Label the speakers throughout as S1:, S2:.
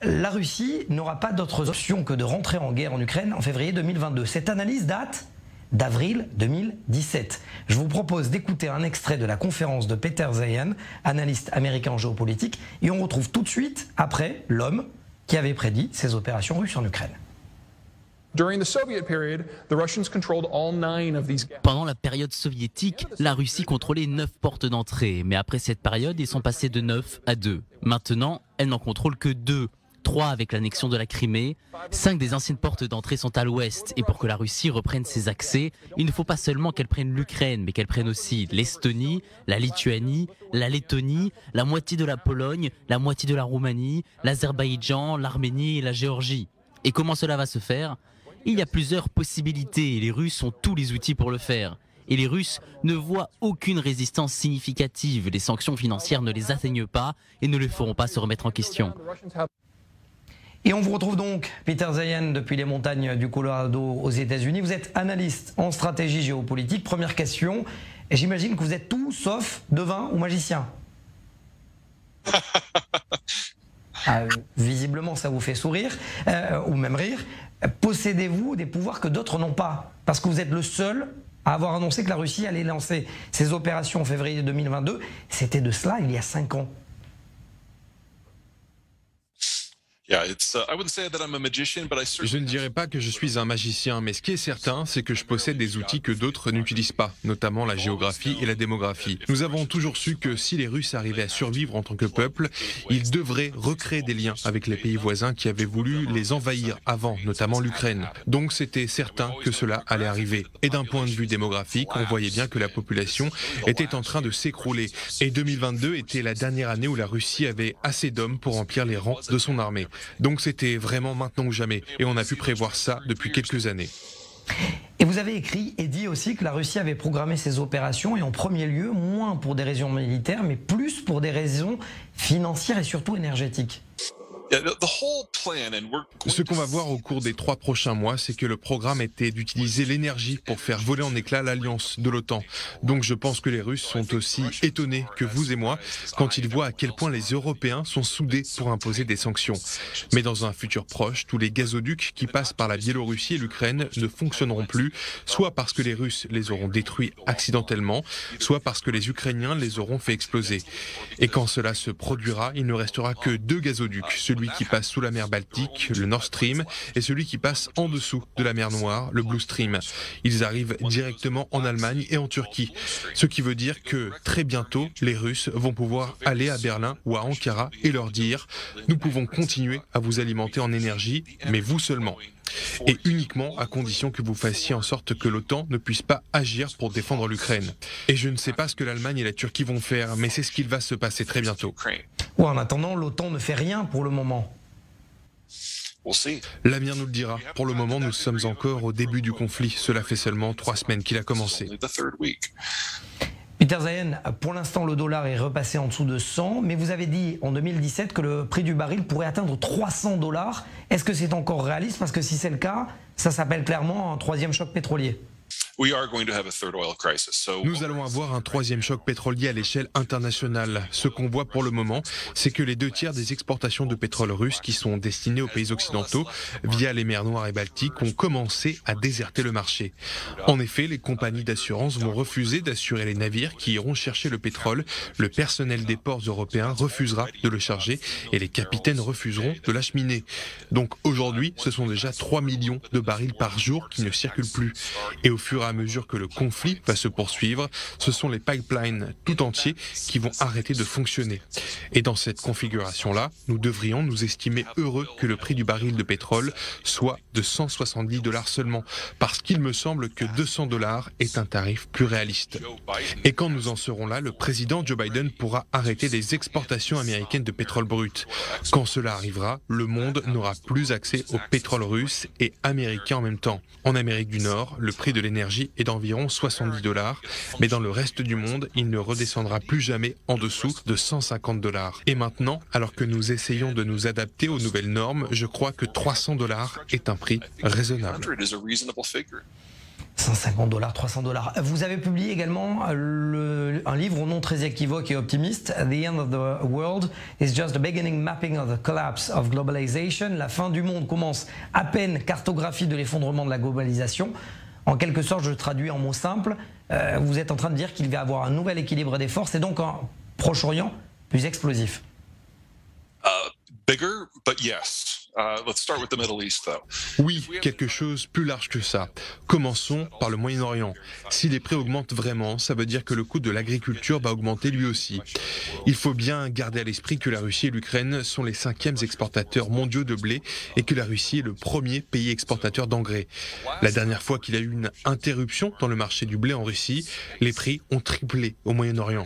S1: La Russie n'aura pas d'autres options que de rentrer en guerre en Ukraine en février 2022. Cette analyse date d'avril 2017. Je vous propose d'écouter un extrait de la conférence de Peter Zeihan, analyste américain en géopolitique, et on retrouve tout de suite après l'homme qui avait prédit ces opérations russes en Ukraine.
S2: Pendant la période soviétique, la Russie contrôlait 9 portes d'entrée, mais après cette période, ils sont passés de 9 à 2. Maintenant, elle n'en contrôle que 2. 3 avec l'annexion de la Crimée, 5 des anciennes portes d'entrée sont à l'ouest. Et pour que la Russie reprenne ses accès, il ne faut pas seulement qu'elle prenne l'Ukraine, mais qu'elle prenne aussi l'Estonie, la Lituanie, la Lettonie, la moitié de la Pologne, la moitié de la Roumanie, l'Azerbaïdjan, l'Arménie et la Géorgie. Et comment cela va se faire ? Il y a plusieurs possibilités et les Russes ont tous les outils pour le faire. Et les Russes ne voient aucune résistance significative. Les sanctions financières ne les atteignent pas et ne les feront pas se remettre en question.
S1: Et on vous retrouve donc, Peter Zeihan, depuis les montagnes du Colorado aux États-Unis. Vous êtes analyste en stratégie géopolitique. Première question, j'imagine que vous êtes tout sauf devin ou magicien. Visiblement, ça vous fait sourire, ou même rire. Possédez-vous des pouvoirs que d'autres n'ont pas? Parce que vous êtes le seul à avoir annoncé que la Russie allait lancer ses opérations en février 2022. C'était de cela il y a 5 ans.
S3: Je ne dirais pas que je suis un magicien, mais ce qui est certain, c'est que je possède des outils que d'autres n'utilisent pas, notamment la géographie et la démographie. Nous avons toujours su que si les Russes arrivaient à survivre en tant que peuple, ils devraient recréer des liens avec les pays voisins qui avaient voulu les envahir avant, notamment l'Ukraine. Donc c'était certain que cela allait arriver. Et d'un point de vue démographique, on voyait bien que la population était en train de s'écrouler. Et 2022 était la dernière année où la Russie avait assez d'hommes pour remplir les rangs de son armée. Donc c'était vraiment maintenant ou jamais, et on a pu prévoir ça depuis quelques années.
S1: Et vous avez écrit et dit aussi que la Russie avait programmé ses opérations, et en premier lieu, moins pour des raisons militaires, mais plus pour des raisons financières et surtout énergétiques.
S3: Ce qu'on va voir au cours des 3 prochains mois, c'est que le programme était d'utiliser l'énergie pour faire voler en éclats l'alliance de l'OTAN. Donc je pense que les Russes sont aussi étonnés que vous et moi quand ils voient à quel point les Européens sont soudés pour imposer des sanctions. Mais dans un futur proche, tous les gazoducs qui passent par la Biélorussie et l'Ukraine ne fonctionneront plus, soit parce que les Russes les auront détruits accidentellement, soit parce que les Ukrainiens les auront fait exploser. Et quand cela se produira, il ne restera que 2 gazoducs, celui qui passe sous la mer Baltique, le Nord Stream, et celui qui passe en dessous de la mer Noire, le Blue Stream. Ils arrivent directement en Allemagne et en Turquie. Ce qui veut dire que très bientôt, les Russes vont pouvoir aller à Berlin ou à Ankara et leur dire « Nous pouvons continuer à vous alimenter en énergie, mais vous seulement ». Et uniquement à condition que vous fassiez en sorte que l'OTAN ne puisse pas agir pour défendre l'Ukraine. Et je ne sais pas ce que l'Allemagne et la Turquie vont faire, mais c'est ce qu'il va se passer très bientôt.
S1: Ouais, en attendant, l'OTAN ne fait rien pour le moment.
S3: L'avenir nous le dira. Pour le moment, nous sommes encore au début du conflit. Cela fait seulement 3 semaines qu'il a commencé.
S1: Peter Zeihan, pour l'instant, le dollar est repassé en dessous de 100, mais vous avez dit en 2017 que le prix du baril pourrait atteindre 300 $. Est-ce que c'est encore réaliste? Parce que si c'est le cas, ça s'appelle clairement un 3e choc pétrolier.
S3: Nous allons avoir un 3e choc pétrolier à l'échelle internationale. Ce qu'on voit pour le moment, c'est que les 2 tiers des exportations de pétrole russe qui sont destinées aux pays occidentaux, via les mers Noires et Baltiques, ont commencé à déserter le marché. En effet, les compagnies d'assurance vont refuser d'assurer les navires qui iront chercher le pétrole, le personnel des ports européens refusera de le charger et les capitaines refuseront de l'acheminer. Donc aujourd'hui, ce sont déjà 3 millions de barils par jour qui ne circulent plus. Et au fur et à mesure que le conflit va se poursuivre, ce sont les pipelines tout entiers qui vont arrêter de fonctionner. Et dans cette configuration-là, nous devrions nous estimer heureux que le prix du baril de pétrole soit de 170 $ seulement, parce qu'il me semble que 200 $ est un tarif plus réaliste. Et quand nous en serons là, le président Joe Biden pourra arrêter les exportations américaines de pétrole brut. Quand cela arrivera, le monde n'aura plus accès au pétrole russe et américain en même temps. En Amérique du Nord, le prix de l'énergie est d'environ 70 $, mais dans le reste du monde, il ne redescendra plus jamais en dessous de 150 $. Et maintenant, alors que nous essayons de nous adapter aux nouvelles normes, je crois que 300 $ est un prix raisonnable.
S1: $150, $300. Vous avez publié également un livre au nom très équivoque et optimiste, The End of the World is just the beginning mapping of the collapse of globalization. La fin du monde commence à peine, cartographie de l'effondrement de la globalisation. En quelque sorte, je traduis en mots simples, vous êtes en train de dire qu'il va y avoir un nouvel équilibre des forces et donc un Proche-Orient plus explosif.
S4: Bigger, but yes. Let's start with the Middle East, though.
S3: Oui, quelque chose plus large que ça. Commençons par le Moyen-Orient. Si les prix augmentent vraiment, ça veut dire que le coût de l'agriculture va augmenter lui aussi. Il faut bien garder à l'esprit que la Russie et l'Ukraine sont les 5e exportateurs mondiaux de blé et que la Russie est le premier pays exportateur d'engrais. La dernière fois qu'il y a eu une interruption dans le marché du blé en Russie, les prix ont triplé au Moyen-Orient.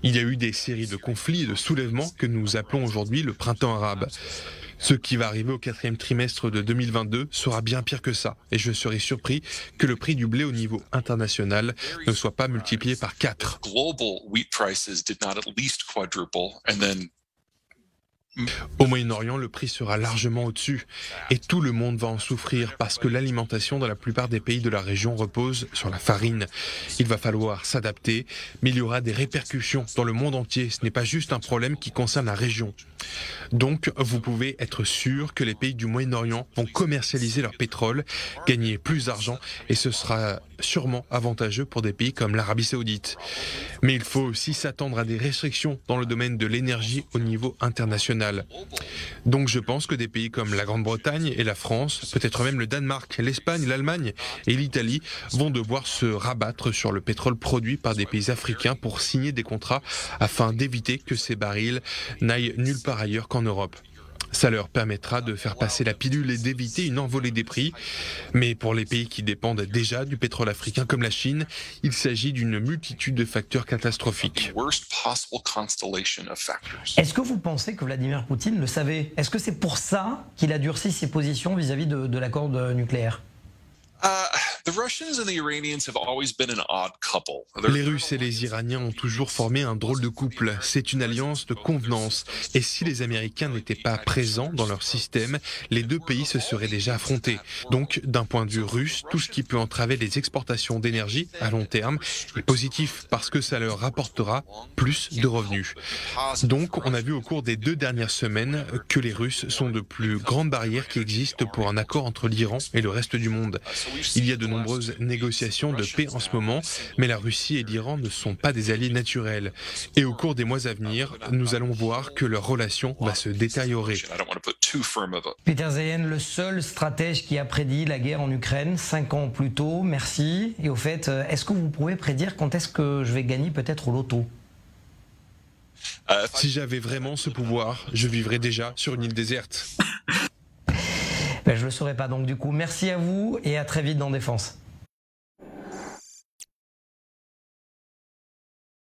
S3: Il y a eu des séries de conflits et de soulèvements que nous appelons aujourd'hui le printemps arabe. Ce qui va arriver au 4e trimestre de 2022 sera bien pire que ça. Et je serais surpris que le prix du blé au niveau international ne soit pas multiplié par 4.
S4: Global wheat prices did not at least quadruple, and then
S3: Au Moyen-Orient, le prix sera largement au-dessus et tout le monde va en souffrir parce que l'alimentation dans la plupart des pays de la région repose sur la farine. Il va falloir s'adapter, mais il y aura des répercussions dans le monde entier. Ce n'est pas juste un problème qui concerne la région. Donc, vous pouvez être sûr que les pays du Moyen-Orient vont commercialiser leur pétrole, gagner plus d'argent et ce sera sûrement avantageux pour des pays comme l'Arabie Saoudite. Mais il faut aussi s'attendre à des restrictions dans le domaine de l'énergie au niveau international. Donc je pense que des pays comme la Grande-Bretagne et la France, peut-être même le Danemark, l'Espagne, l'Allemagne et l'Italie vont devoir se rabattre sur le pétrole produit par des pays africains pour signer des contrats afin d'éviter que ces barils n'aillent nulle part ailleurs qu'en Europe. Ça leur permettra de faire passer la pilule et d'éviter une envolée des prix. Mais pour les pays qui dépendent déjà du pétrole africain comme la Chine, il s'agit d'une multitude de facteurs catastrophiques.
S1: Est-ce que vous pensez que Vladimir Poutine le savait? Est-ce que c'est pour ça qu'il a durci ses positions vis-à-vis de l'accord nucléaire?
S3: Les Russes et les Iraniens ont toujours formé un drôle de couple. C'est une alliance de convenance. Et si les Américains n'étaient pas présents dans leur système, les deux pays se seraient déjà affrontés. Donc, d'un point de vue russe, tout ce qui peut entraver les exportations d'énergie à long terme est positif parce que ça leur rapportera plus de revenus. Donc, on a vu au cours des 2 dernières semaines que les Russes sont de plus grandes barrières qui existent pour un accord entre l'Iran et le reste du monde. Il y a de nombreuses négociations de paix en ce moment, mais la Russie et l'Iran ne sont pas des alliés naturels. Et au cours des mois à venir, nous allons voir que leur relation va se détériorer.
S1: Peter Zeihan, le seul stratège qui a prédit la guerre en Ukraine 5 ans plus tôt, merci. Et au fait, est-ce que vous pouvez prédire quand est-ce que je vais gagner peut-être au loto?
S3: Si j'avais vraiment ce pouvoir, je vivrais déjà sur une île déserte.
S1: Ben, je ne le saurais pas, donc du coup, merci à vous et à très vite dans Défense.